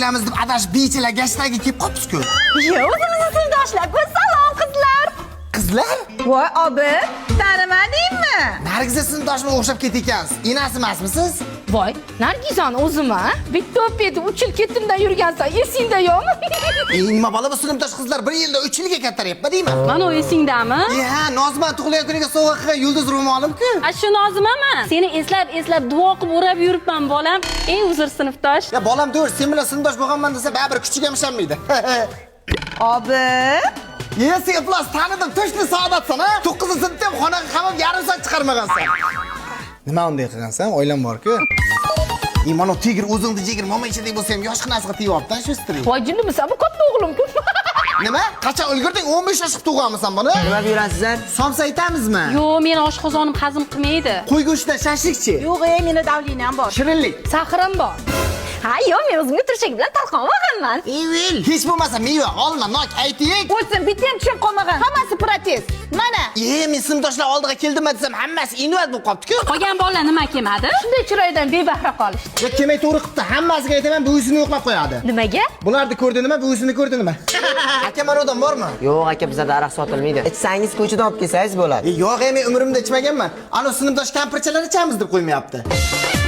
bo'lamiz deb adash bechilar gashtaga kelib qopsiz-ku. Yo'q, o'zimizni sinfdoshlar. Bu salom qizlar. Qizlar? Voy, obi, tanimadingmi? Nargiza sinfdoshimga o'xshab ketyapsiz. Enasi emasmisiz? Voy, Nargizani o'zim-a? Bitta o'pedi, 3 yil ketimdan yurgansan, esingda yo'qmi? Nima bola bu sinfdosh qizlar 1 yilda 3 yilga kattaryapti, deyman. Mana o esingdami? Ha, Nozman tug'ilgan kuniga sovg'a qilgan yulduz ro'molim-ku. Shu Nozimaman. Seni eslab duo qilib o'rab yuribman bolam. Ey uzr sinfdosh. Ya bolam to'g'ri, sen bilan sinfdosh bo'lganman desa, baribir kuchiga mishanmaydi. Obi, Sen iflos tanidim, to'shni saodatsan, ha? 9-sinfda ham xonaga qamab yarim soat chiqarmagansan. Nima unday qilgansan? Oilam bor-ku. Mana tigr o'zingni jigir momaychadek bo'lsa ham yoshxonasiga tiyapti, shu strik. Voy, jinimisan, bu katta o'g'lim-ku. Nima? Qachon o'lgirding? 15 yoshga tug'ganmisan buni? Nima buyurasizlar? Somsa aytamizmi? Yo'q, meni oshqozonim hazm qilmaydi. Qo'y go'shtidan shashlikchi. yo'q, meni davlinam bor. Shirinlik. Saxrim bor. Ha, yo'q, men o'zimga turshak bilan talqon olganman. Evil. Hech bo'lmasa meva, olma, nok ayting. O'tsin, bitta ham tushib qolmagan. Hammasi protest. Mana. Men sinfdoshlar oldiga keldim desam, hammasi inovat bo'lib qopti-ku. Qolgan bolalar nima kelmadi? Shunday chiroydan bebahra qolishdi. Ya kelmay to'g'ri qilibdi. Hammasiga aytaman, buvisini yo'qlab qo'yadi. Nimaga? Bularni ko'rdi nima, buvisini ko'rdi nima? Aka, mana odam bormi? Yo'q, aka, bizda aroq sotilmaydi. Ichsangiz ko'chadan olib kelsangiz bo'ladi. Yo'q, men umrimda ichmaganman. Ana sinfdosh kampirchalar ichamiz deb qo'ymayapti.